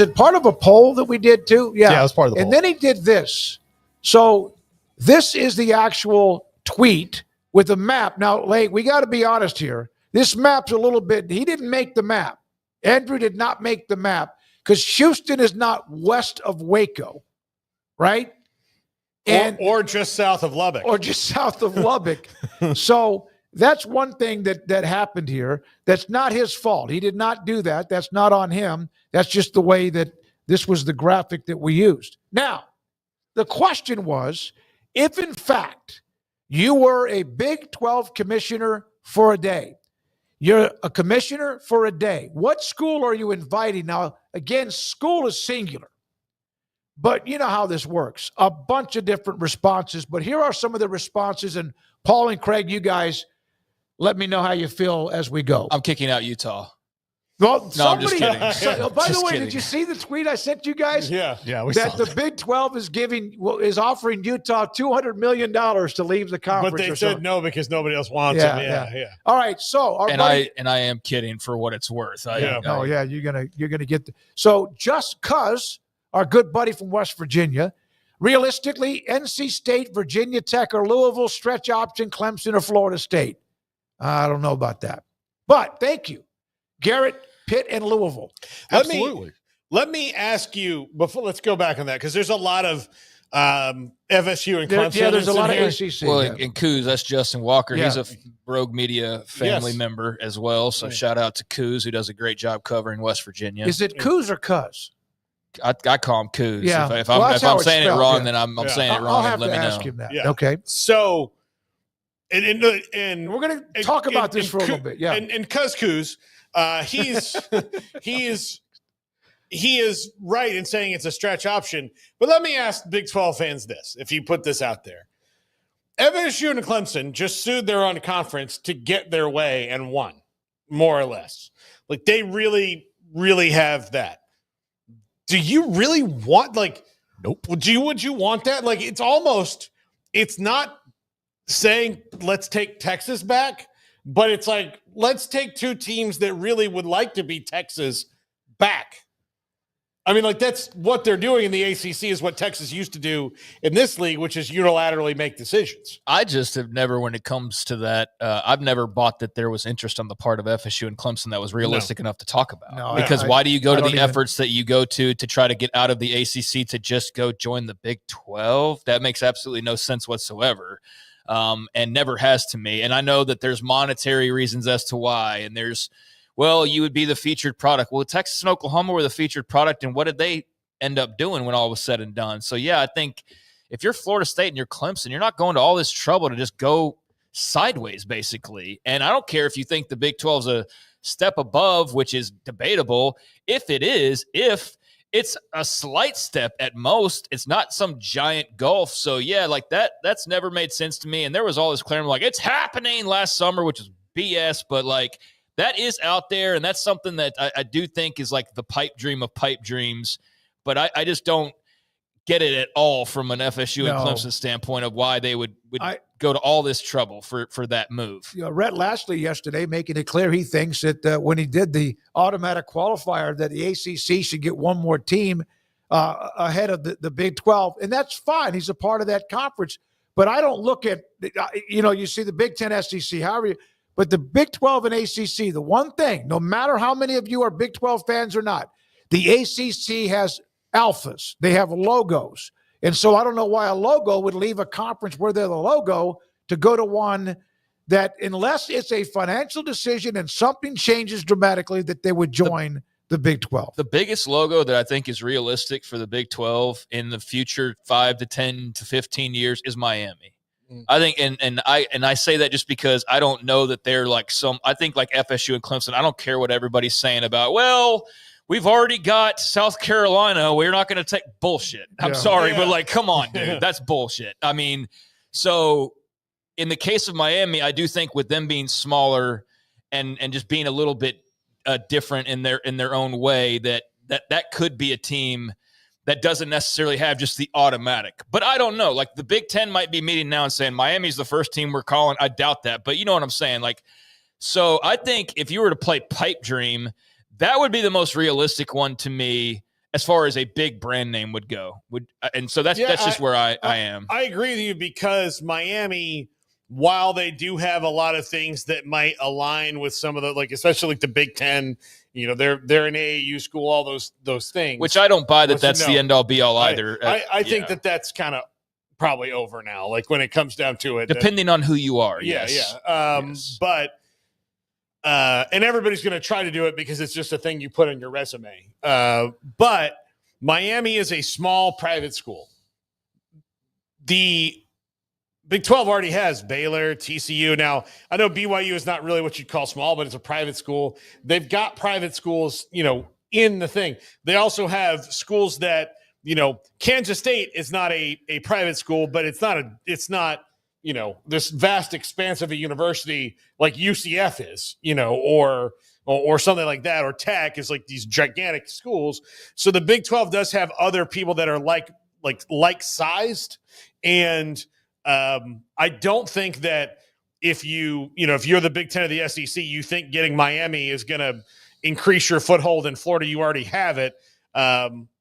it part of a poll that we did too? Yeah, it was part of the poll. And then he did this. So this is the actual tweet with a map. Now, Lake, we got to be honest here. This map's a little bit, he didn't make the map. Andrew did not make the map because Houston is not west of Waco, right? And or just south of Lubbock. Or just south of Lubbock. So that's one thing that happened here. That's not his fault. He did not do that. That's not on him. That's just the way that this was the graphic that we used. Now, the question was, if in fact you were a Big 12 commissioner for a day, you're a commissioner for a day, what school are you inviting? Now, again, school is singular. But you know how this works. A bunch of different responses. But here are some of the responses. And Paul and Craig, you guys, let me know how you feel as we go. I'm kicking out Utah. Well, no, I'm just kidding. By the way, did you see the tweet I sent you guys? Yeah, we that saw the Big 12 is offering Utah $200 million to leave the conference. But they said no because nobody else wants them. Yeah. All right, so I am kidding for what it's worth. You're gonna get so just because. Our good buddy from West Virginia. Realistically, NC State, Virginia Tech, or Louisville, stretch option, Clemson or Florida State. I don't know about that. But thank you. Garrett, Pitt, and Louisville. Absolutely. Let me ask you, before let's go back on that, because there's a lot of FSU and Clemson. Yeah, there's a lot of here. ACC. Well, and Coos, that's Justin Walker. Yeah. He's a Rogue Media family member as well. So shout out to Coos, who does a great job covering West Virginia. Is it Coos or Cuz? I call him Coos. Yeah. If I'm saying it wrong, then I'm saying it wrong. I'll have let to me ask know. him that. Yeah. Okay. So, and we're going to talk about this for a little bit. Yeah. And Coos, he is right in saying it's a stretch option. But let me ask Big 12 fans this: if you put this out there, FSU and Clemson just sued their own conference to get their way and won, more or less. Like they really, really have that. Do you really want nope. Would you want that? Like it's not saying let's take Texas back, but it's like let's take two teams that really would like to be Texas back. I mean, like that's what they're doing in the ACC is what Texas used to do in this league, which is unilaterally make decisions. I just have never, when it comes to that, I've never bought that there was interest on the part of FSU and Clemson that was realistic enough to talk about. No, because why do you go to the efforts that you go to try to get out of the ACC to just go join the Big 12? That makes absolutely no sense whatsoever, and never has to me. And I know that there's monetary reasons as to why, and there's well, you would be the featured product. Well, Texas and Oklahoma were the featured product, and what did they end up doing when all was said and done? So, yeah, I think if you're Florida State and you're Clemson, you're not going to all this trouble to just go sideways, basically. And I don't care if you think the Big 12 is a step above, which is debatable. If it's a slight step at most, it's not some giant gulf. So, yeah, like that's never made sense to me. And there was all this clamor like, it's happening last summer, which is BS, but, like, that is out there, and that's something that I do think is like the pipe dream of pipe dreams, but I just don't get it at all from an FSU and Clemson standpoint of why they would go to all this trouble for that move. Rhett Lashley yesterday making it clear he thinks that when he did the automatic qualifier that the ACC should get one more team ahead of the Big 12, and that's fine. He's a part of that conference, but I don't look at, you see the Big 10, SEC, however – but the Big 12 and ACC, the one thing, no matter how many of you are Big 12 fans or not, the ACC has alphas. They have logos. And so I don't know why a logo would leave a conference where they're the logo to go to one that, unless it's a financial decision and something changes dramatically, that they would join the Big 12. The biggest logo that I think is realistic for the Big 12 in the future 5 to 10 to 15 years is Miami. I think, and I say that just because I don't know that they're like I think like FSU and Clemson, I don't care what everybody's saying about, well, we've already got South Carolina. We're not going to take bullshit. I'm sorry, but like, come on, dude, that's bullshit. I mean, so in the case of Miami, I do think with them being smaller and just being a little bit different in their own way, that could be a team that doesn't necessarily have just the automatic. But I don't know. Like the Big Ten might be meeting now and saying Miami's the first team we're calling. I doubt that. But you know what I'm saying? Like, so I think if you were to play pipe dream, that would be the most realistic one to me as far as a big brand name would go. And so that's just where I am. I agree with you because Miami, while they do have a lot of things that might align with some of the, like, especially like the Big Ten, they're an AAU school, all those things. Which I don't buy that's the end all be all either. I think that's kind of probably over now. Like when it comes down to it, depending on who you are. Yeah. Yes. Yes. But and everybody's going to try to do it because it's just a thing you put on your resume. But Miami is a small private school. The Big 12 already has Baylor, TCU. Now, I know BYU is not really what you'd call small, but it's a private school. They've got private schools, in the thing. They also have schools that, Kansas State is not a private school, but it's not this vast expanse of a university like UCF is, or something like that, or Tech is like these gigantic schools. So the Big 12 does have other people that are like sized. And I don't think that if you're the Big 10 of the SEC, you think getting Miami is going to increase your foothold in Florida. You already have it.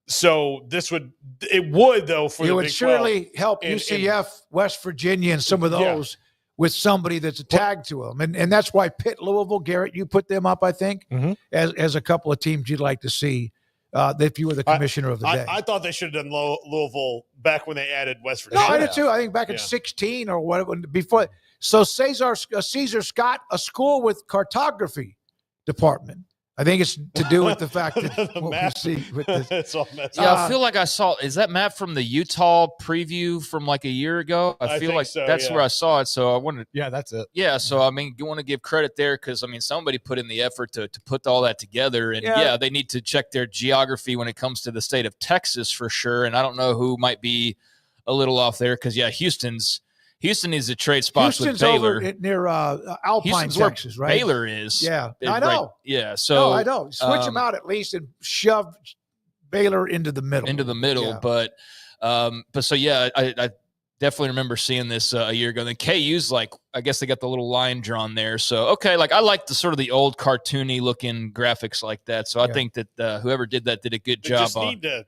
So it would though for it the would Big surely 12. help UCF, West Virginia, and some of those with somebody that's a tag to them, and that's why Pitt, Louisville, Garrett, you put them up, I think, as a couple of teams you'd like to see if you were the commissioner of the day. I thought they should have done Louisville back when they added West Virginia. No, I did too. I think back in 16 or whatever before. So Caesar Scott, a school with cartography department. I think it's to do with the fact that the what map, we see with this. it's all messed Yeah, up. I feel like I saw. Is that map from the Utah preview from like a year ago? I feel think like so, that's where I saw it. So I wanted. Yeah, that's it. Yeah, so I mean, you want to give credit there because I mean, somebody put in the effort to put all that together, and they need to check their geography when it comes to the state of Texas for sure. And I don't know who might be a little off there because Houston needs to trade spots Houston's with Baylor. over near Alpine, Houston's Texas, where right? Baylor is. Yeah, Is I know. Yeah, so No, I know. Switch them out at least and shove Baylor into the middle. Yeah. But so yeah, I definitely remember seeing this a year ago. Then KU's like, I guess they got the little line drawn there. So okay, like I like the sort of the old cartoony looking graphics like that. So I think that whoever did that did a good job. Just need to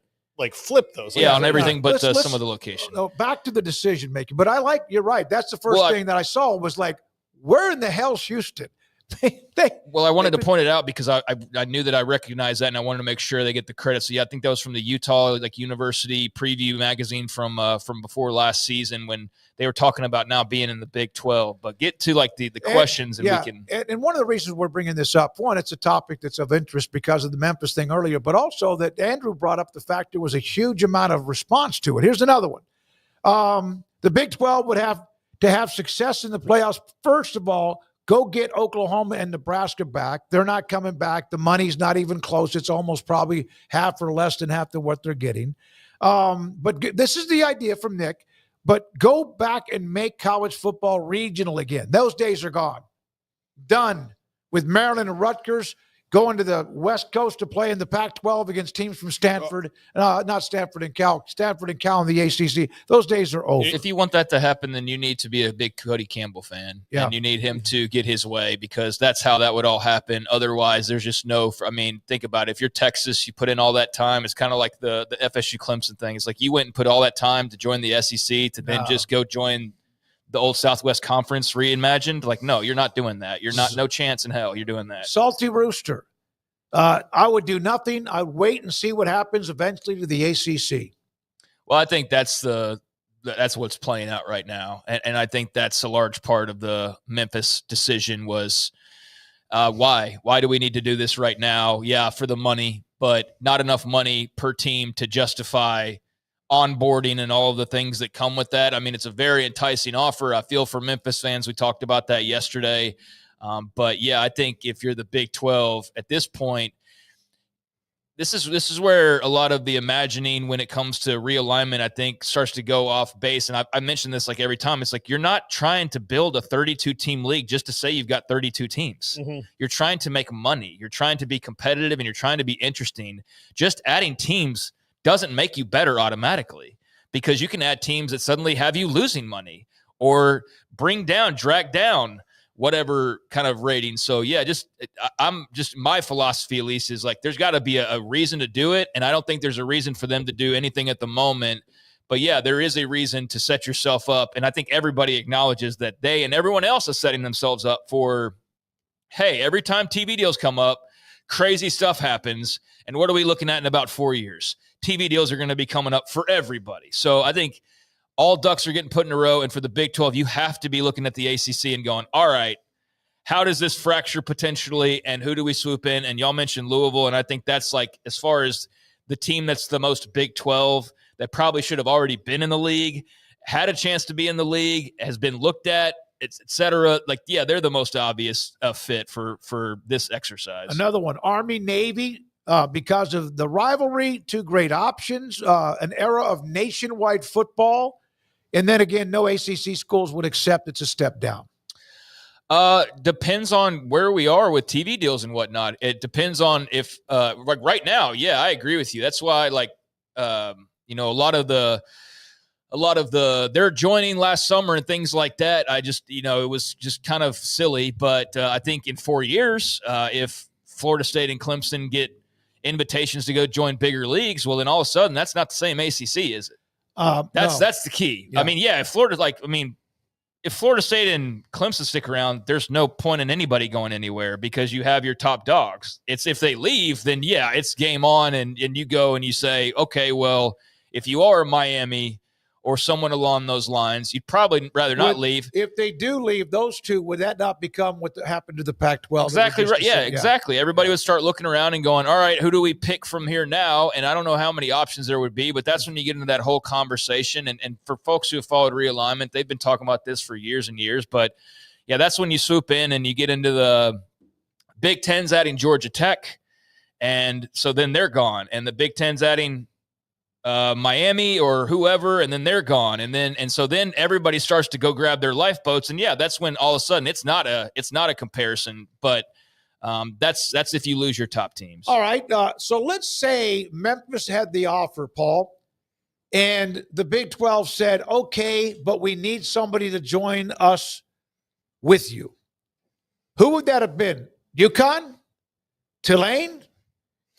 flip those. On everything but let's some of the location. Back to the decision making. But you're right. That's the first thing that I saw was like, where in the hell's Houston? Well, I wanted to point it out because I knew that I recognized that, and I wanted to make sure they get the credit. So yeah, I think that was from the Utah University Preview magazine from before last season when they were talking about now being in the Big 12. But get to the questions, and we can. And one of the reasons we're bringing this up, one, it's a topic that's of interest because of the Memphis thing earlier, but also that Andrew brought up the fact there was a huge amount of response to it. Here's another one: the Big 12 would have to have success in the playoffs. First of all, go get Oklahoma and Nebraska back. They're not coming back. The money's not even close. It's almost probably half or less than half of what they're getting. But this is the idea from Nick. But go back and make college football regional again. Those days are gone. Done. With Maryland and Rutgers going to the West Coast to play in the Pac-12 against teams from Stanford, not Stanford and Cal in the ACC. Those days are over. If you want that to happen, then you need to be a big Cody Campbell fan. Yeah. And you need him to get his way because that's how that would all happen. Otherwise, there's just think about it. If you're Texas, you put in all that time. It's kind of like the FSU Clemson thing. It's like you went and put all that time to join the SEC to then just go join the old Southwest Conference reimagined. Like, no, you're not doing that. You're not, no chance in hell you're doing that. Salty Rooster. I would do nothing. I'd wait and see what happens eventually to the ACC. Well, I think that's what's playing out right now. And I think that's a large part of the Memphis decision was why do we need to do this right now? Yeah, for the money, but not enough money per team to justify onboarding and all of the things that come with that. I mean, it's a very enticing offer. I feel for Memphis fans. We talked about that yesterday. But yeah, I think if you're the Big 12 at this point, this is where a lot of the imagining when it comes to realignment, I think, starts to go off base. And I mention this every time. It's like you're not trying to build a 32-team league just to say you've got 32 teams. Mm-hmm. You're trying to make money. You're trying to be competitive, and you're trying to be interesting. Just adding teams doesn't make you better automatically because you can add teams that suddenly have you losing money or drag down whatever kind of rating. So yeah, my philosophy at least is like, there's got to be a reason to do it. And I don't think there's a reason for them to do anything at the moment. But yeah, there is a reason to set yourself up. And I think everybody acknowledges that they and everyone else is setting themselves up for, hey, every time TV deals come up, crazy stuff happens. And what are we looking at in about 4 years? TV deals are going to be coming up for everybody. So I think all ducks are getting put in a row. And for the Big 12, you have to be looking at the ACC and going, all right, how does this fracture potentially, and who do we swoop in? And y'all mentioned Louisville, and I think that's like, as far as the team that's the most Big 12, that probably should have already been in the league, had a chance to be in the league, has been looked at, et cetera. Like, yeah, they're the most obvious fit for this exercise. Another one, Army, Navy, because of the rivalry, two great options, an era of nationwide football. And then again, no ACC schools would accept it's a step down. Depends on where we are with TV deals and whatnot. It depends on if, like right now, yeah, I agree with you. That's why, like, a lot of the they're joining last summer and things like that. I just, it was just kind of silly. But I think in 4 years, if Florida State and Clemson get invitations to go join bigger leagues, well, then all of a sudden that's not the same ACC, is it? That's the key. Yeah. I mean, yeah, if Florida State and Clemson stick around, there's no point in anybody going anywhere because you have your top dogs. It's if they leave, then yeah, it's game on, and you go and you say, okay, well, if you are Miami or someone along those lines, you'd probably rather not leave. If they do leave, those two, would that not become what happened to the Pac-12? Exactly right. Yeah, exactly. Everybody would start looking around and going, all right, who do we pick from here now? And I don't know how many options there would be, but that's when you get into that whole conversation. And for folks who have followed realignment, they've been talking about this for years and years. But yeah, that's when you swoop in and you get into the Big Ten's adding Georgia Tech. And so then they're gone. And the Big Ten's adding Miami or whoever, and then they're gone. And so then everybody starts to go grab their lifeboats. And yeah, that's when all of a sudden it's not a comparison, but that's if you lose your top teams. All right. So let's say Memphis had the offer, Paul, and the Big 12 said, okay, but we need somebody to join us with you. Who would that have been? UConn? Tulane?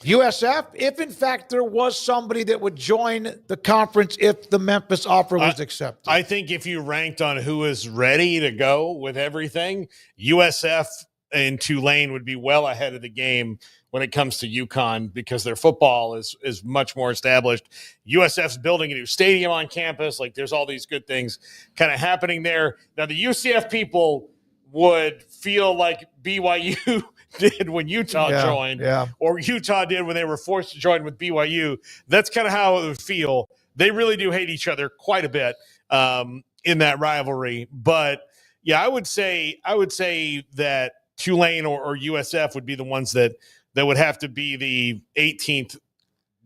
USF, if in fact there was somebody that would join the conference if the Memphis offer was accepted? I think if you ranked on who is ready to go with everything, USF and Tulane would be well ahead of the game when it comes to UConn because their football is much more established. USF's building a new stadium on campus. Like, there's all these good things kind of happening there. Now, the UCF people would feel like BYU did when Utah joined, or Utah did when they were forced to join with BYU. That's kind of how it would feel. They really do hate each other quite a bit in that rivalry. But yeah, I would say that Tulane or USF would be the ones that would have to be the 18th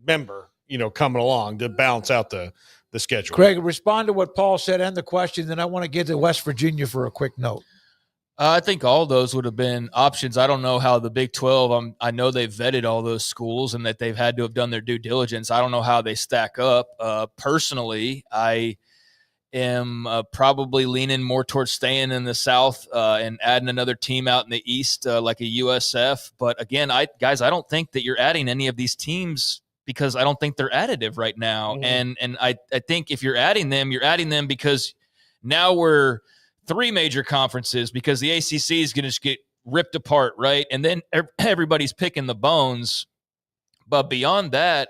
member, coming along to balance out the schedule. Craig, respond to what Paul said and the question, then I want to get to West Virginia for a quick note. I think all those would have been options. I don't know how the Big 12, I know they've vetted all those schools and that they've had to have done their due diligence. I don't know how they stack up. Personally, I am probably leaning more towards staying in the South and adding another team out in the East like a USF. But again, I don't think that you're adding any of these teams because I don't think they're additive right now. Mm-hmm. And I think if you're adding them because now we're – 3 major conferences because the ACC is going to just get ripped apart, right? And then everybody's picking the bones. But beyond that,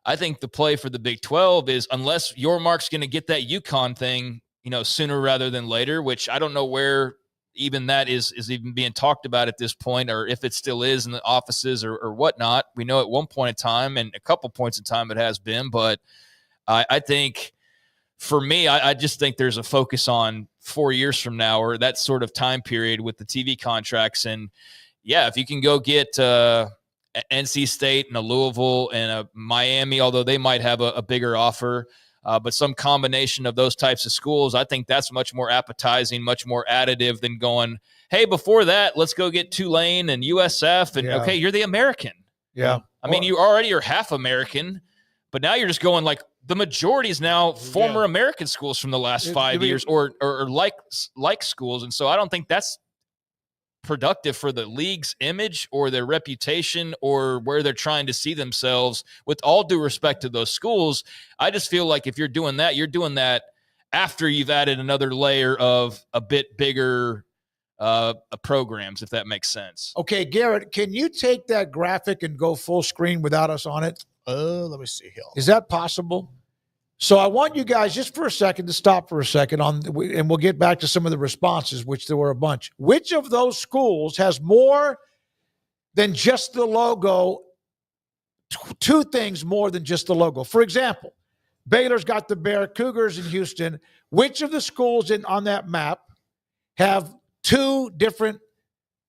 I think the play for the Big 12 is unless Yormark's going to get that UConn thing, sooner rather than later, which I don't know where even that is even being talked about at this point, or if it still is in the offices or whatnot. We know at one point in time and a couple points in time it has been, but I think for me, I just think there's a focus on 4 years from now or that sort of time period with the TV contracts. And yeah, if you can go get NC State and a Louisville and a Miami, although they might have a bigger offer, but some combination of those types of schools, I think that's much more appetizing, much more additive than going, hey, before that, let's go get Tulane and USF. And okay, you're the American. Yeah. I mean, you already are half American, but now you're just going like, the majority is now former American schools from the last 5 years or like schools. And so I don't think that's productive for the league's image or their reputation or where they're trying to see themselves. With all due respect to those schools, I just feel like if you're doing that after you've added another layer of a bit bigger programs, if that makes sense. Okay, Garrett, can you take that graphic and go full screen without us on it? Let me see here. Is that possible? So I want you guys just for a second to stop for a second and we'll get back to some of the responses, which there were a bunch. Which of those schools has more than just the logo? Two things more than just the logo. For example, Baylor's got the Bear Cougars in Houston. Which of the schools on that map have two different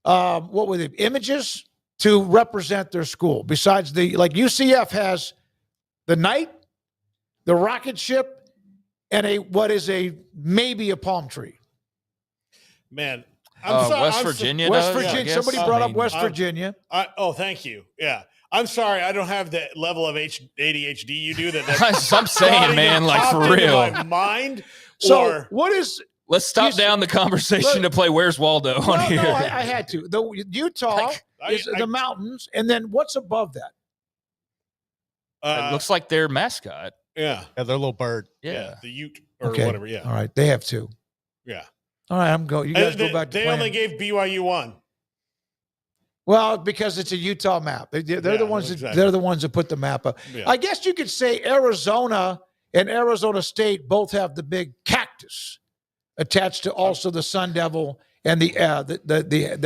images to represent their school? Besides like UCF has the knight, the rocket ship, and maybe a palm tree. Man, West Virginia. West Virginia. Somebody brought up West Virginia. Thank you. Yeah. I'm sorry, I don't have the level of ADHD you do. I'm saying, man, like for real. My mind. So what is? Let's stop down the conversation to play Where's Waldo on here. No, I had to. The Utah is the mountains, and then what's above that? It looks like their mascot. Yeah, their little bird. Yeah, the Ute or whatever. Yeah. All right, they have two. Yeah. All right, I'm going. You guys go back to They only gave BYU one. Well, because it's a Utah map. They're the ones. Exactly. They're the ones that put the map up. Yeah. I guess you could say Arizona and Arizona State both have the big cactus attached to also the Sun Devil and the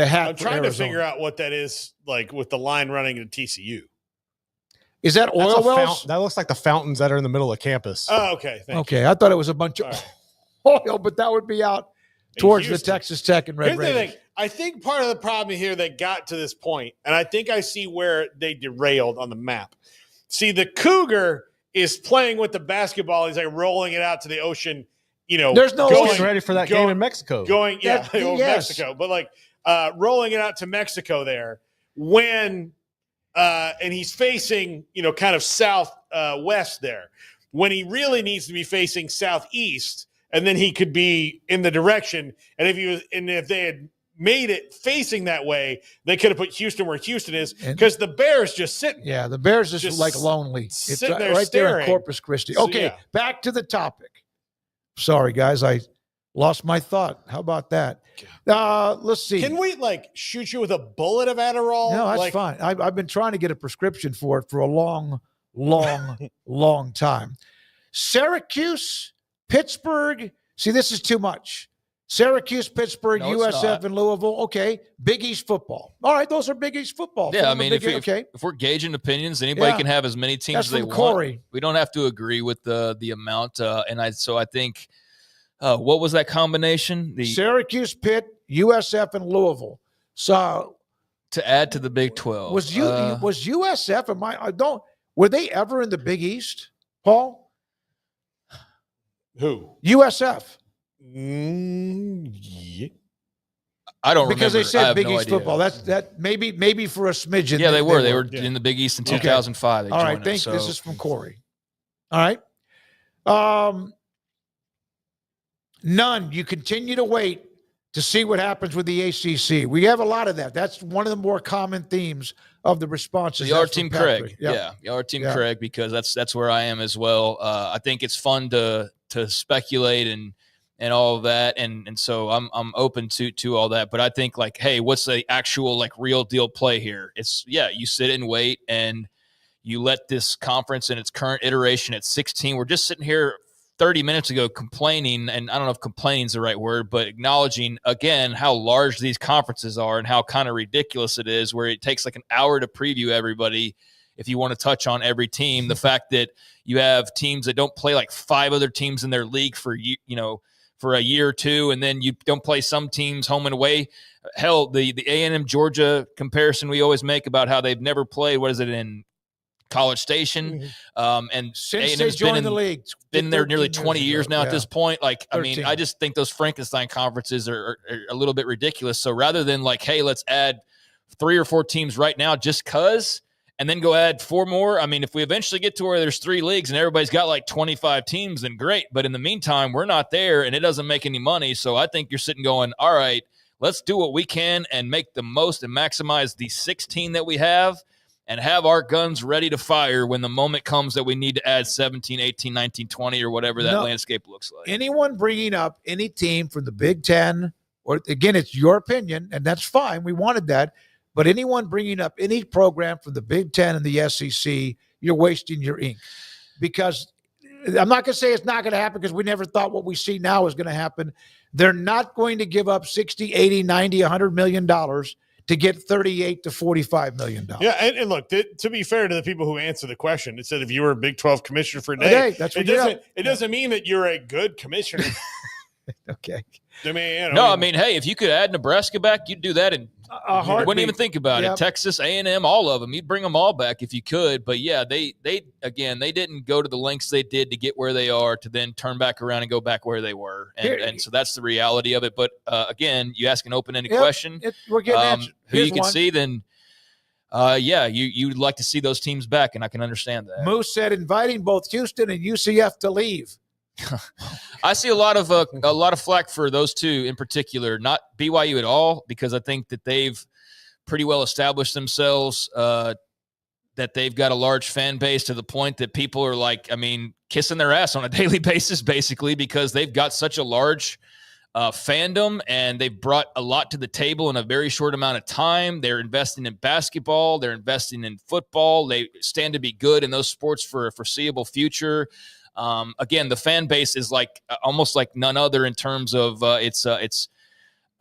hat. I'm trying to figure out what that is like with the line running to TCU. Is that oil wells? That looks like the fountains that are in the middle of campus. Oh, okay. Thank you. I thought it was a bunch of oil, but that would be out towards the Texas Tech and Red Raiders. Here's the thing. I think part of the problem here that got to this point, and I think I see where they derailed on the map. See, the Cougar is playing with the basketball. He's like rolling it out to the ocean. There's no getting ready for that game in Mexico. Mexico, but like rolling it out to Mexico there when. And he's facing, kind of south west there, when he really needs to be facing southeast, and then he could be in the direction. And if they had made it facing that way, they could have put Houston where Houston is, because the Bears just sitting. Yeah, the Bears just like lonely. It's sitting there right staring. there in Corpus Christi. So, okay, back to the topic. Sorry, guys, I lost my thought. How about that? Let's see. Can we shoot you with a bullet of Adderall? No, that's fine. I've been trying to get a prescription for it for a long, long time. Syracuse, Pittsburgh. See, this is too much. Syracuse, Pittsburgh, USF, and Louisville. Okay, Big East football. All right, those are Big East football. Yeah, I mean, if we're gauging opinions, anybody can have as many teams as they want. We don't have to agree with the amount. So I think. What was that combination? The Syracuse, Pitt, USF, and Louisville. So to add to the Big 12 was USF? Were they ever in the Big East, Paul? Who? USF. Yeah. I don't because remember. They said Big East football. That maybe for a smidgen. Yeah, they were. They were in the Big East in 2005. Okay. All right, thanks. This is from Corey. All right. None. You continue to wait to see what happens with the ACC. We have a lot of that. That's one of the more common themes of the responses. Yard Team Craig. Yeah. Yard Team Craig, because that's where I am as well. I think it's fun to speculate and all of that. And so I'm open to all that. But I think hey, what's the actual real deal play here? It's you sit and wait and you let this conference in its current iteration at 16. We're just sitting here 30 minutes ago complaining, and I don't know if complaining is the right word, but acknowledging again how large these conferences are and how kind of ridiculous it is, where it takes an hour to preview everybody if you want to touch on every team. The fact that you have teams that don't play 5 other teams in their league for a year or two, and then you don't play some teams home and away. Hell, the A&M Georgia comparison we always make about how they've never played, what is it, in College Station, and since they joined the league, been there nearly 20 years now at this point. I mean, I just think those Frankenstein conferences are a little bit ridiculous. So rather than hey, let's add 3 or 4 teams right now just cause, and then go add 4 more. I mean, if we eventually get to where there's 3 leagues and everybody's got 25 teams, then great. But in the meantime, we're not there and it doesn't make any money. So I think you're sitting going, all right, let's do what we can and make the most and maximize the 16 that we have and have our guns ready to fire when the moment comes that we need to add 17, 18, 19, 20, or whatever that landscape looks like. Anyone bringing up any team from the Big Ten, or again, it's your opinion, and that's fine. We wanted that. But anyone bringing up any program from the Big Ten and the SEC, you're wasting your ink. Because I'm not going to say it's not going to happen because we never thought what we see now is going to happen. They're not going to give up 60, 80, 90, $100 million to get $38 to $45 million. Yeah, and look, to be fair to the people who answer the question, it said if you were a Big 12 commissioner for a day, that's what it doesn't mean that you're a good commissioner. Okay. I mean, I mean, hey, if you could add Nebraska back, you'd do that, and you wouldn't even think about it. Texas, A&M, all of them, you'd bring them all back if you could. But yeah, they didn't go to the lengths they did to get where they are to then turn back around and go back where they were, and so that's the reality of it. But again, you ask an open-ended question, we're getting answered. Who you can see, then you'd like to see those teams back, and I can understand that. Moose said inviting both Houston and UCF to leave. I see a lot of flack for those two in particular, not BYU at all, because I think that they've pretty well established themselves, that they've got a large fan base to the point that people are kissing their ass on a daily basis, basically, because they've got such a large fandom and they've brought a lot to the table in a very short amount of time. They're investing in basketball. They're investing in football. They stand to be good in those sports for a foreseeable future. Again, the fan base is almost like none other in terms of which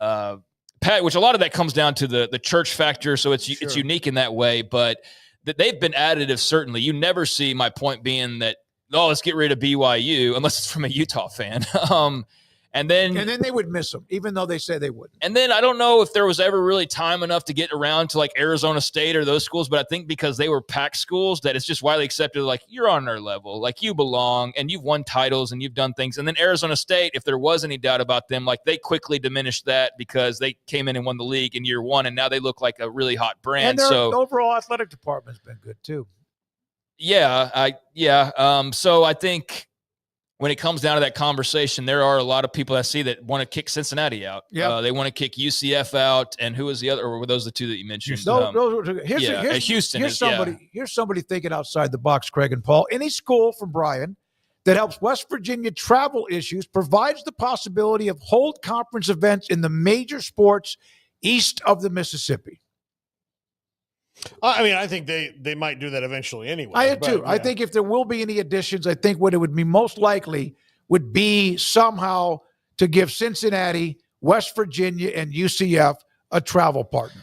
a lot of that comes down to the church factor. So it's unique in that way, but they've been additive. Certainly, you never see my point being that, let's get rid of BYU unless it's from a Utah fan. And then they would miss them, even though they say they wouldn't. And then I don't know if there was ever really time enough to get around to Arizona State or those schools, but I think because they were packed schools that it's just widely accepted, you're on our level, you belong and you've won titles and you've done things. And then Arizona State, if there was any doubt about them, they quickly diminished that because they came in and won the league in year one, and now they look like a really hot brand. And their overall athletic department's been good too. So I think when it comes down to that conversation, there are a lot of people I see that want to kick Cincinnati out. Yeah, they want to kick UCF out, and who was the other? Or were those the two that you mentioned? Houston. Here's somebody thinking outside the box, Craig and Paul. Any school from Brian that helps West Virginia travel issues provides the possibility of hold conference events in the major sports east of the Mississippi. I mean, I think they might do that eventually anyway. I do too. Yeah. I think if there will be any additions, I think what it would be most likely would be somehow to give Cincinnati, West Virginia, and UCF a travel partner.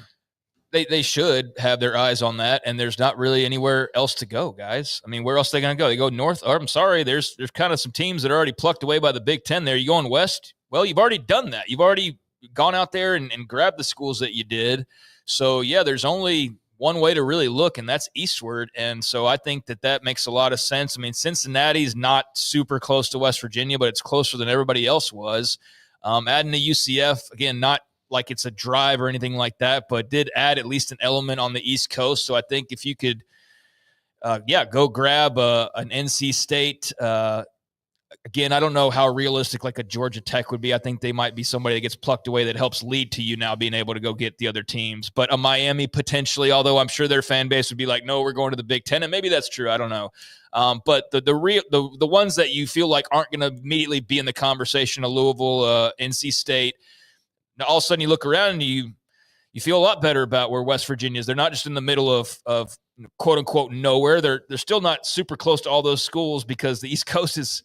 They should have their eyes on that, and there's not really anywhere else to go, guys. I mean, where else are they going to go? They go north. Or, I'm sorry, there's kind of some teams that are already plucked away by the Big Ten there. You going west? Well, you've already done that. You've already gone out there and grabbed the schools that you did. So, yeah, there's only one way to really look, and that's eastward. And so I think that makes a lot of sense. I mean, Cincinnati's not super close to West Virginia, but it's closer than everybody else was. Adding the UCF, again, not like it's a drive or anything like that, but did add at least an element on the East Coast. So I think if you could, go grab an NC State. Again, I don't know how realistic a Georgia Tech would be. I think they might be somebody that gets plucked away that helps lead to you now being able to go get the other teams. But a Miami potentially, although I'm sure their fan base would be like, no, we're going to the Big Ten. And maybe that's true. I don't know. But the ones that you feel like aren't going to immediately be in the conversation of Louisville, NC State, now all of a sudden you look around and you feel a lot better about where West Virginia is. They're not just in the middle of quote unquote nowhere. They're still not super close to all those schools because the East Coast is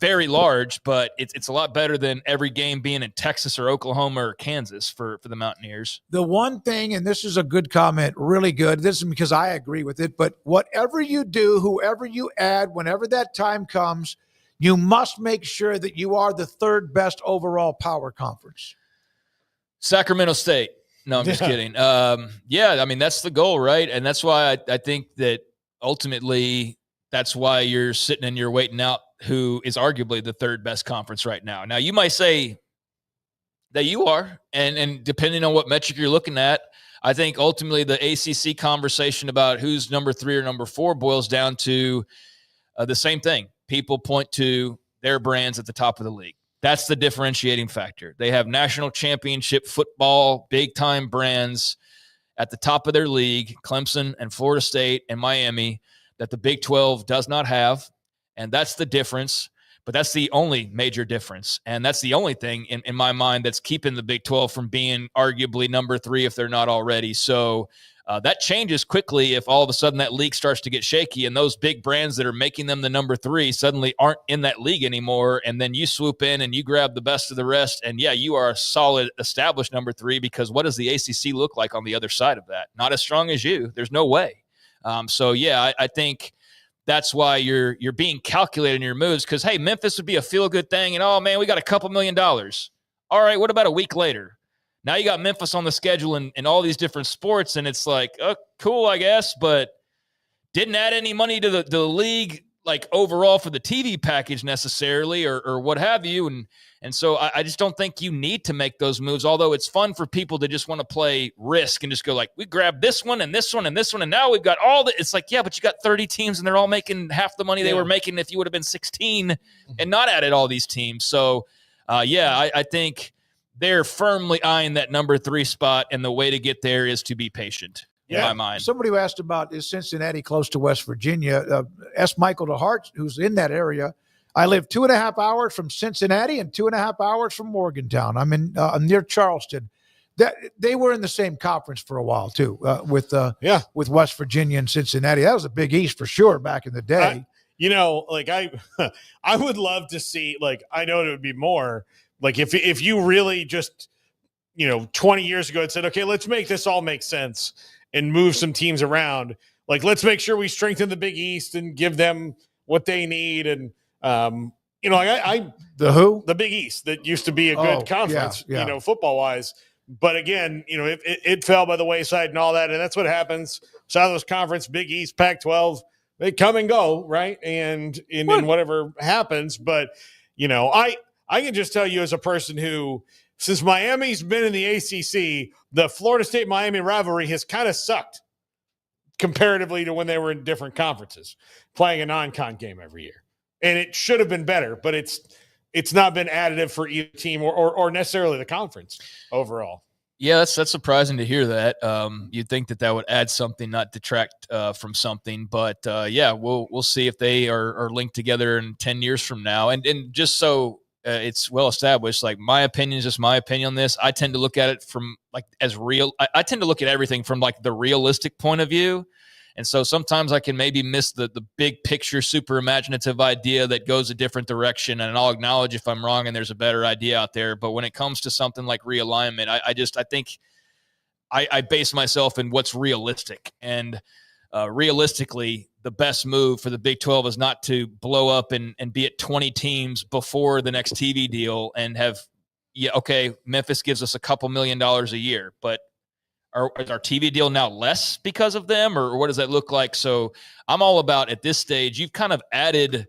very large, but it's a lot better than every game being in Texas or Oklahoma or Kansas for the Mountaineers. The one thing, and this is a good comment, really good, this is because I agree with it, but whatever you do, whoever you add, whenever that time comes, you must make sure that you are the third best overall power conference. Sacramento State. No, I'm just kidding. I mean, that's the goal, right? And that's why I think that ultimately that's why you're sitting and you're waiting out who is arguably the third best conference right now. Now, you might say that you are, and depending on what metric you're looking at, I think ultimately the ACC conversation about who's number 3 or number 4 boils down to the same thing. People point to their brands at the top of the league. That's the differentiating factor. They have national championship football, big-time brands at the top of their league, Clemson and Florida State and Miami, that the Big 12 does not have, and that's the difference. But that's the only major difference, and that's the only thing in my mind that's keeping the Big 12 from being arguably number 3 if they're not already. So that changes quickly if all of a sudden that league starts to get shaky and those big brands that are making them the number 3 suddenly aren't in that league anymore, and then you swoop in and you grab the best of the rest, and yeah, you are a solid established number 3, because what does the ACC look like on the other side of that? Not as strong as you. There's no way. So yeah, I think that's why you're being calculated in your moves, because, hey, Memphis would be a feel-good thing, and, oh, man, we got a couple $1 million. All right, what about a week later? Now you got Memphis on the schedule in all these different sports, and it's like, oh, cool, I guess, but didn't add any money to the league, like, overall for the TV package necessarily, or what have you, and so I just don't think you need to make those moves, although it's fun for people to just want to play risk and just go like, we grab this one and this one and this one, and now we've got all the – it's like, yeah, but you got 30 teams, and they're all making half the money they were making if you would have been 16 and not added all these teams. So, I think they're firmly eyeing that number 3 spot, and the way to get there is to be patient. In my mind. Somebody who asked about, is Cincinnati close to West Virginia? Ask Michael DeHart, who's in that area. I live 2.5 hours from Cincinnati and 2.5 hours from Morgantown. I'm in near Charleston. They were in the same conference for a while too, with West Virginia and Cincinnati. That was a Big East for sure back in the day. I would love to see, like, I know it would be more like if you really just 20 years ago had said, okay, let's make this all make sense and move some teams around. Like, let's make sure we strengthen the Big East and give them what they need. And, the Big East, that used to be a good conference, football wise. But again, it fell by the wayside and all that. And that's what happens. Southwest Conference, Big East, Pac-12, they come and go, right? And whatever happens. But, I can just tell you as a person who, since Miami's been in the ACC, the Florida State-Miami rivalry has kind of sucked comparatively to when they were in different conferences, playing a non-con game every year. And it should have been better, but it's not been additive for either team or necessarily the conference overall. Yeah, that's surprising to hear that. You'd think that would add something, not detract from something. But, we'll see if they are linked together in 10 years from now. And just so it's well established, like, my opinion is just my opinion on this. I tend to look at it from like as real. I tend to look at everything from like the realistic point of view. And so sometimes I can maybe miss the big picture, super imaginative idea that goes a different direction. And I'll acknowledge if I'm wrong and there's a better idea out there. But when it comes to something like realignment, I think I base myself in what's realistic. And realistically, the best move for the Big 12 is not to blow up and be at 20 teams before the next TV deal and have, Memphis gives us a couple $1 million a year, but is our TV deal now less because of them, or what does that look like? So I'm all about, at this stage, you've kind of added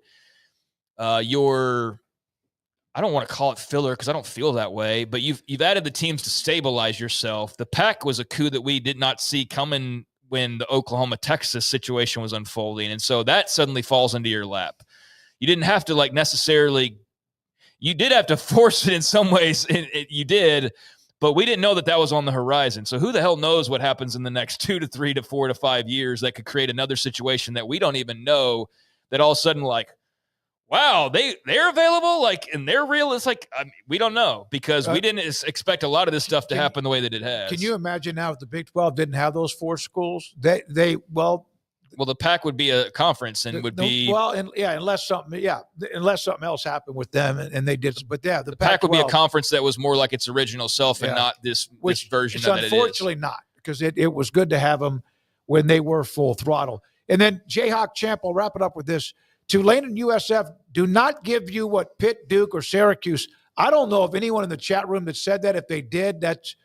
I don't want to call it filler because I don't feel that way, but you've added the teams to stabilize yourself. The Pac was a coup that we did not see coming when the Oklahoma-Texas situation was unfolding. And so that suddenly falls into your lap. You didn't have to you did have to force it in some ways. You did, but we didn't know that was on the horizon. So who the hell knows what happens in the next 2 to 3 to 4 to 5 years that could create another situation that we don't even know, that all of a sudden, like, wow, they're available, like, and they're real. It's like, we don't know, because we didn't expect a lot of this stuff to happen the way that it has. Can you imagine now if the Big 12 didn't have those 4 schools? Well, the Pac would be a conference and unless something else happened with them and they did. But yeah, the Pac would be a conference that was more like its original self and not this version of it. Unfortunately, not, because it was good to have them when they were full throttle. And then Jayhawk Champ, I'll wrap it up with this. Tulane and USF do not give you what Pitt, Duke, or Syracuse. I don't know of anyone in the chat room that said that. If they did, that's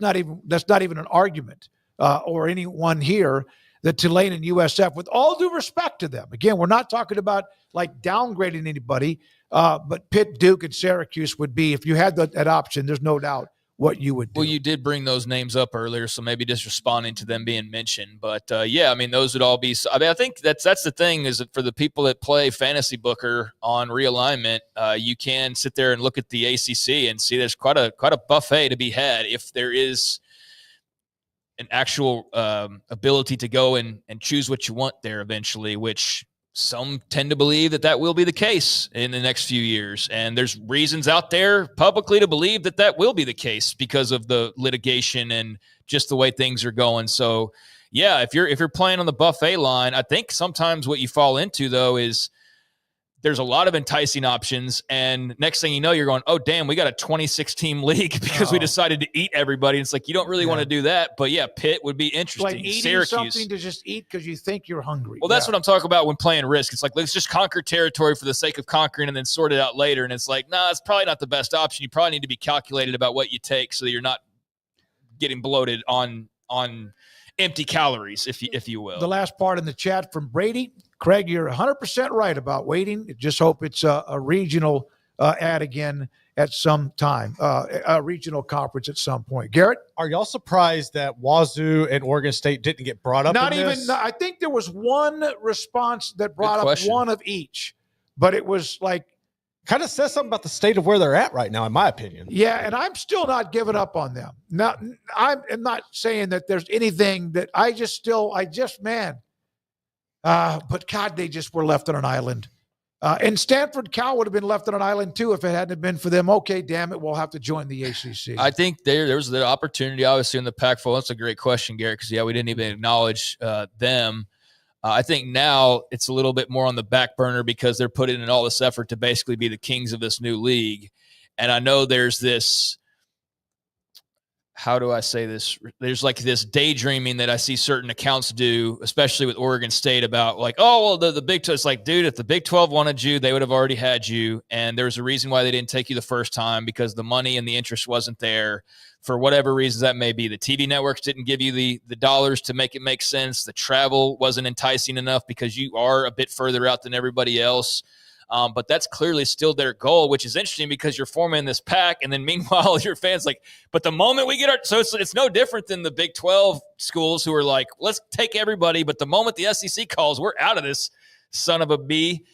not even an argument, or anyone here, that Tulane and USF, with all due respect to them, again, we're not talking about like downgrading anybody, but Pitt, Duke, and Syracuse would be, if you had that option, there's no doubt, what you would do. Well, you did bring those names up earlier, so maybe just responding to them being mentioned. But yeah, I mean, those would all be. I mean, I think that's the thing is that for the people that play Fantasy Booker on Realignment, you can sit there and look at the ACC and see there's quite a buffet to be had if there is an actual ability to go and choose what you want there eventually, which some tend to believe that will be the case in the next few years. And there's reasons out there publicly to believe that will be the case because of the litigation and just the way things are going. So yeah, if you're playing on the buffet line, I think sometimes what you fall into though is there's a lot of enticing options. And next thing you know, you're going, oh, damn, we got a 26 team league because we decided to eat everybody. It's like, you don't really want to do that. But yeah, Pitt would be interesting. Like eating Syracuse. something to just eat because you think you're hungry. Well, that's what I'm talking about when playing Risk. It's like, let's just conquer territory for the sake of conquering and then sort it out later. And it's like, nah, it's probably not the best option. You probably need to be calculated about what you take so that you're not getting bloated on empty calories, if you will. The last part in the chat from Brady. Craig, you're 100% right about waiting. Just hope it's a regional ad again at some time, a regional conference at some point. Garrett? Are y'all surprised that Wazoo and Oregon State didn't get brought up Not in even, this? I think there was one response that brought up question. one of each, but it was like, Kind of says something about the state of where they're at right now, in my opinion. yeah, and I'm still not giving up on them. Now, I'm not saying that there's anything that but God, they just were left on an island. And Stanford Cal would have been left on an island too if it hadn't been for them. Okay, damn it, we'll have to join the ACC. I think there was the opportunity, obviously, in the Pac-12. That's a great question, Garrett, because, yeah, we didn't even acknowledge them. I think now it's a little bit more on the back burner because they're putting in all this effort to basically be the kings of this new league. And I know there's this – how do I say this? There's like this daydreaming that I see certain accounts do, especially with Oregon State, about like, oh, well, the Big 12. It's like, dude, if the Big 12 wanted you, they would have already had you. And there's a reason why they didn't take you the first time, because the money and the interest wasn't there for whatever reasons that may be. The TV networks didn't give you the dollars to make it make sense. The travel wasn't enticing enough because you are a bit further out than everybody else. But that's clearly still their goal, which is interesting because you're forming this pack. And then meanwhile, your fans like, but the moment we get so it's no different than the Big 12 schools who are like, let's take everybody. But the moment the SEC calls, we're out of this son of a bee.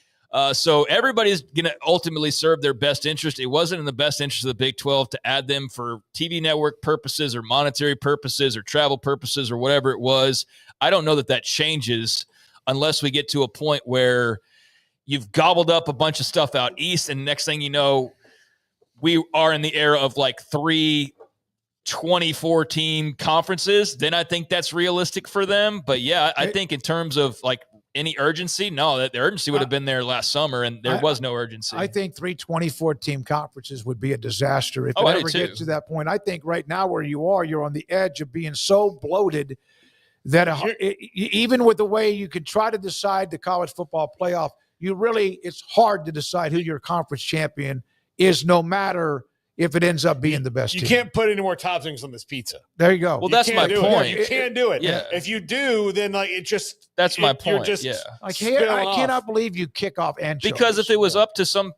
So everybody's going to ultimately serve their best interest. It wasn't in the best interest of the Big 12 to add them for TV network purposes or monetary purposes or travel purposes or whatever it was. I don't know that changes unless we get to a point where you've gobbled up a bunch of stuff out east, and next thing you know, we are in the era of like 3 24-team conferences. Then I think that's realistic for them. But yeah, I think in terms of like any urgency, no, the urgency would have been there last summer, and there was no urgency. I think 3 24-team conferences would be a disaster if it ever gets to that point. I think right now where you are, you're on the edge of being so bloated that even with the way you could try to decide the college football playoff, it's hard to decide who your conference champion is, no matter if it ends up being the best team. You can't put any more toppings on this pizza. There you go. Well, that's my point. You can't do it. Yeah. If you do, then like it just. That's my point. Just I cannot believe you kick off anchovies. Because if it was up to some,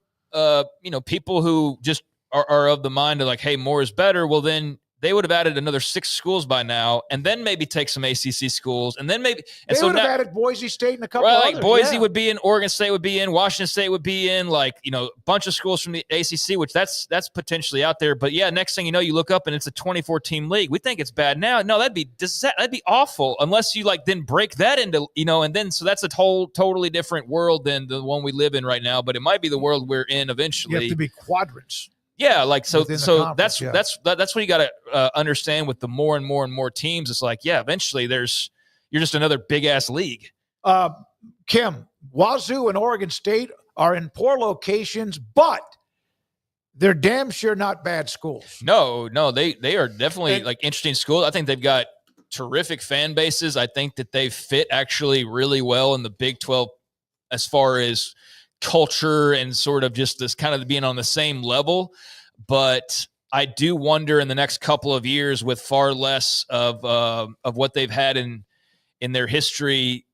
people who just are of the mind of like, hey, more is better, well, then they would have added another 6 schools by now, and then maybe take some ACC schools, and then maybe they would have added Boise State and a couple others. Like Boise would be in, Oregon State would be in, Washington State would be in, like, a bunch of schools from the ACC, which that's potentially out there. But yeah, next thing you know, you look up and it's a 24-team league. We think it's bad now. No, that'd be awful unless you like then break that into, and then so that's a totally different world than the one we live in right now. But it might be the world we're in eventually. You have to be quadrants. Yeah, like so that's what you got to understand with the more and more and more teams. It's like, yeah, eventually you're just another big ass league. Kim, Wazoo and Oregon State are in poor locations, but they're damn sure not bad schools. No, they are definitely like interesting schools. I think they've got terrific fan bases. I think that they fit actually really well in the Big 12 as far as culture and sort of just this kind of being on the same level. But I do wonder in the next couple of years, with far less of what they've had in their history,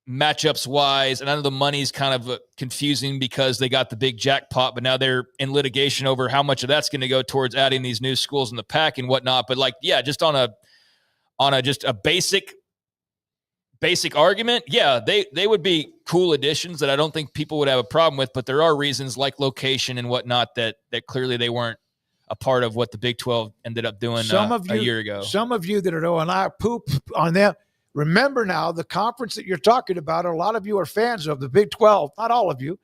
matchups wise, and I know the money's kind of confusing because they got the big jackpot, but now they're in litigation over how much of that's going to go towards adding these new schools in the pack and whatnot. But like, yeah, just on a just a basic argument, yeah, they would be cool additions that I don't think people would have a problem with. But there are reasons like location and whatnot that clearly they weren't a part of what the Big 12 ended up doing a year ago. Some of you that are doing poop on them. Remember now, the conference that you're talking about, a lot of you are fans of the Big 12. Not all of you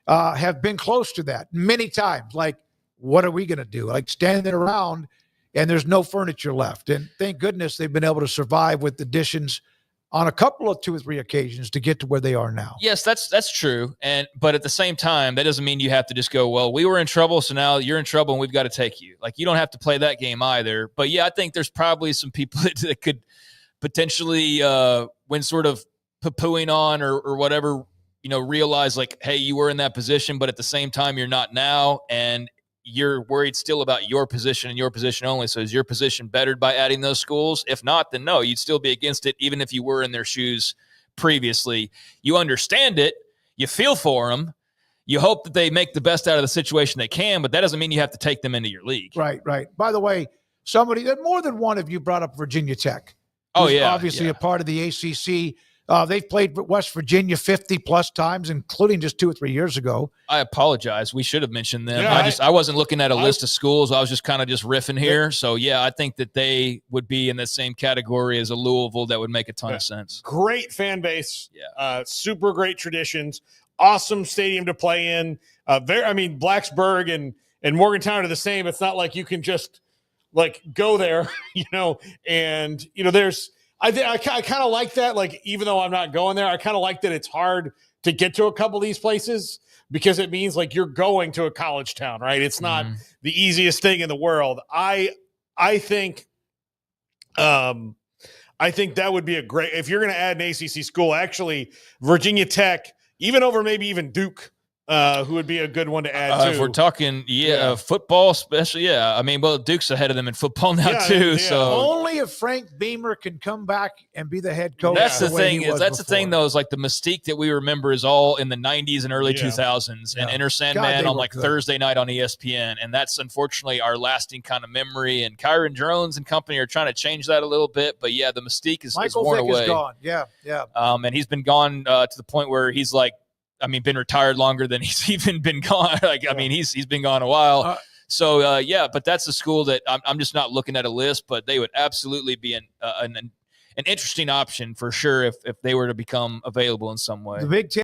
have been close to that many times. Like, what are we going to do? Like standing around and there's no furniture left. And thank goodness they've been able to survive with additions on a couple of 2 or 3 occasions to get to where they are now. Yes, that's true. But at the same time, that doesn't mean you have to just go, well, we were in trouble, so now you're in trouble and we've got to take you. Like, you don't have to play that game either. But yeah, I think there's probably some people that could potentially, when sort of poo-pooing on or whatever, realize like, hey, you were in that position, but at the same time, you're not now. And you're worried still about your position and your position only. So is your position bettered by adding those schools? If not, then no, you'd still be against it, even if you were in their shoes previously. You understand it. You feel for them. You hope that they make the best out of the situation they can, but that doesn't mean you have to take them into your league. Right. By the way, more than one of you brought up Virginia Tech. Oh, yeah. Obviously a part of the ACC. They've played West Virginia 50-plus times, including just 2 or 3 years ago. I apologize. We should have mentioned them. Yeah, I wasn't looking at a list of schools. I was just kind of just riffing here. So, yeah, I think that they would be in the same category as a Louisville. That would make a ton of sense. Great fan base. Yeah. Super great traditions. Awesome stadium to play in. Blacksburg and Morgantown are the same. It's not like you can just like go there, and there's – I kind of like that. Like, even though I'm not going there, I kind of like that it's hard to get to a couple of these places because it means like you're going to a college town, right? It's not the easiest thing in the world. I think that would be a great, if you're going to add an ACC school, actually Virginia Tech, even over maybe even Duke, who would be a good one to add if we're talking, football, especially, Duke's ahead of them in football now too. Yeah. So only if Frank Beamer can come back and be the head coach. That's the thing. The thing though, is like the mystique that we remember is all in the 90s and early 2000s, and Enter Sandman on like good Thursday night on ESPN, and that's unfortunately our lasting kind of memory. And Kyron Jones and company are trying to change that a little bit, but yeah, the mystique is worn away. Is gone. Yeah. And he's been gone to the point where he's like, been retired longer than he's even been gone. He's been gone a while. But that's a school that I'm just not looking at a list, but they would absolutely be an interesting option for sure if they were to become available in some way. The Big Ten